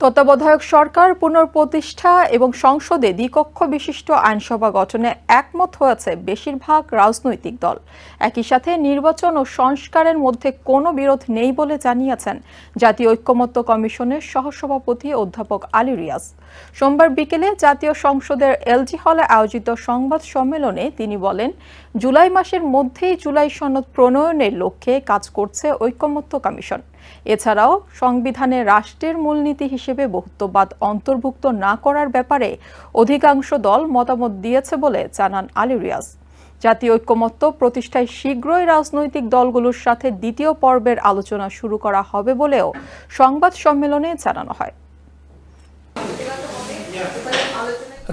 তত্ত্বাবধায়ক সরকার পুনঃপ্রতিষ্ঠা এবং সংসদে দ্বিকক্ষ বিশিষ্ট আইনসভা গঠনে একমত হয়েছে বেশিরভাগ রাজনৈতিক দল। একই সাথে নির্বাচন ও সংস্কারের মধ্যে কোনো বিরোধ নেই বলে জানিয়েছেন জাতীয় ঐক্যমত্য কমিশনের সহসভাপতি অধ্যাপক আলী রিয়াজ। সোমবার বিকেলে জাতীয় সংসদের এলজি হলে আয়োজিত সংবাদ সম্মেলনে তিনি বলেন, জুলাই মাসের মধ্যেই জুলাই সনদ প্রণয়নের লক্ষ্যে কাজ করছে ঐক্যমত্য কমিশন। এছাড়াও সংবিধানে রাষ্ট্রের মূলনীতি হিসেবে বহুত্ববাদ অন্তর্ভুক্ত না করার ব্যাপারে অধিকাংশ দল মতামত দিয়েছে বলে জানান আলী রিয়াজ। জাতীয় ঐক্যমত্য প্রতিষ্ঠায় শীঘ্রই রাজনৈতিক দলগুলোর সাথে দ্বিতীয় পর্বের আলোচনা শুরু করা হবে বলেও সংবাদ সম্মেলনে জানানো হয়।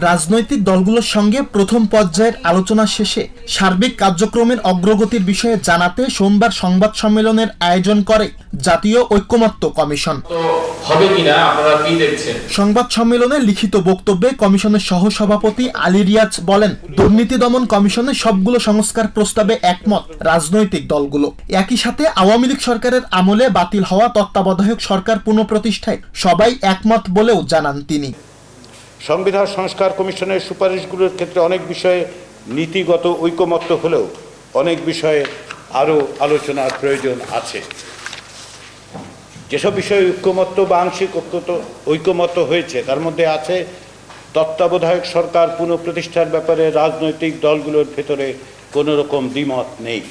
রাজনৈতিক দলগুলোর সঙ্গে প্রথম পর্যায়ের আলোচনা শেষে সার্বিক কার্যক্রমের অগ্রগতির বিষয়ে জানাতে সোমবার সংবাদ সম্মেলনের আয়োজন করে জাতীয় ঐক্যমত্য কমিশন। সংবাদ সম্মেলনে লিখিত বক্তব্যে কমিশনের সহসভাপতি আলী রিয়াজ বলেন, দুর্নীতি দমন কমিশনের সবগুলো সংস্কার প্রস্তাবে একমত রাজনৈতিক দলগুলো। একই সাথে আওয়ামী লীগ সরকারের আমলে বাতিল হওয়া তত্ত্বাবধায়ক সরকার পুনঃপ্রতিষ্ঠায় সবাই একমত বলেও জানান তিনি। সংবিধান সংস্কার কমিশনের সুপারিশগুলোর ক্ষেত্রে অনেক বিষয়ে নীতিগত ঐকমত্য হলেও অনেক বিষয়ে আরও আলোচনার প্রয়োজন আছে। যেসব বিষয়ে ঐকমত্য বা আংশিক ঐকমত্য হয়েছে তার মধ্যে আছে তত্ত্বাবধায়ক সরকার পুনঃপ্রতিষ্ঠার ব্যাপারে রাজনৈতিক দলগুলোর ভেতরে কোনো রকম দ্বিমত নেই।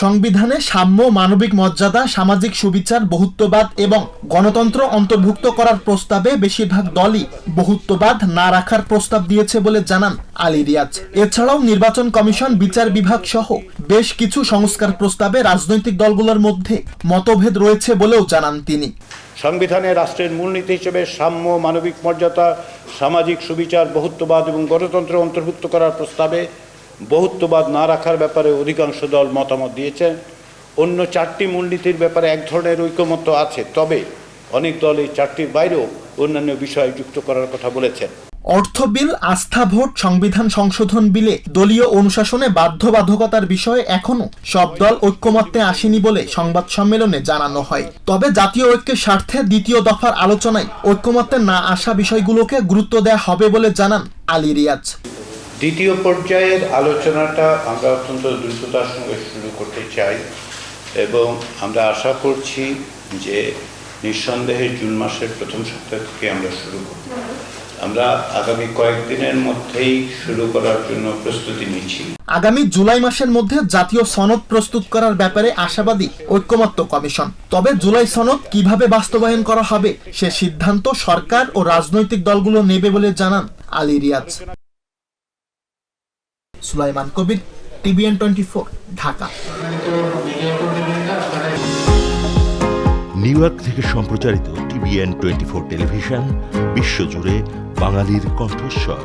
সংবিধানে সাম্য, মানবিক মর্যাদা, সামাজিক সুবিচার, বহুত্ববাদ এবং গণতন্ত্র অন্তর্ভুক্ত করার প্রস্তাবে বেশিরভাগ দলই বহুত্ববাদ না রাখার প্রস্তাব দিয়েছে বলে জানান আলী রিয়াজ। এছাড়াও নির্বাচন কমিশন, বিচার বিভাগ সহ বেশ কিছু সংস্কার প্রস্তাবে রাজনৈতিক দলগুলোর মধ্যে মতভেদ রয়েছে বলেও জানান তিনি। সংবিধানে রাষ্ট্রের মূলনীতি হিসেবে সাম্য, মানবিক মর্যাদা, সামাজিক সুবিচার, বহুত্ববাদ এবং গণতন্ত্র অন্তর্ভুক্ত করার প্রস্তাবে বহুত্ববাদ না রাখার ব্যাপারে অধিকাংশ দল মতামত দিয়েছেন। অন্য চারটি মূলনীতির ব্যাপারে এক ধরনের ঐকমত্য আছে, তবে অনেক দল এই চারটির বাইরেও অন্যান্য বিষয় যুক্ত করার কথা বলেছেন। অর্থ বিল, আস্থা ভোট, সংবিধান সংশোধন বিলে দলীয় অনুশাসনে বাধ্যবাধকতার বিষয়ে এখনো সব দল ঐক্যমত্যে আসেনি বলে সংবাদ সম্মেলনে জানানো হয়। তবে জাতীয় ঐক্যের স্বার্থে দ্বিতীয় দফার আলোচনায় ঐক্যমত্যে না আসা বিষয়গুলোকে গুরুত্ব দেওয়া হবে বলে জানান আলী রিয়াজ। দ্বিতীয় পর্যায়ের আলোচনাটা আমরা অত্যন্ত দ্রুততার সঙ্গে শুরু করতে চাই এবং আমরা আশা করছি যে নিঃসন্দেহে জুন মাসের প্রথম সপ্তাহ থেকে আমরা শুরু করব। আমরা আগামী কয়েকদিনের মধ্যেই শুরু করার জন্য প্রস্তুতি নিচ্ছি। আগামী জুলাই মাসের মধ্যে জাতীয় সনদ প্রস্তুত করার ব্যাপারে আশাবাদী ঐক্যমত্য কমিশন। তবে জুলাই সনদ কিভাবে বাস্তবায়ন করা হবে সে সিদ্ধান্ত সরকার ও রাজনৈতিক দলগুলো নেবে বলে জানান আলী রিয়াজ। সুলাইমান কবির, টিভিএন 24, ঢাকা। নিউ ইয়র্ক থেকে সম্প্রচারিত টিভিএন 24 টেলিভিশন বিশ্বজুড়ে বাঙালির কণ্ঠস্বর।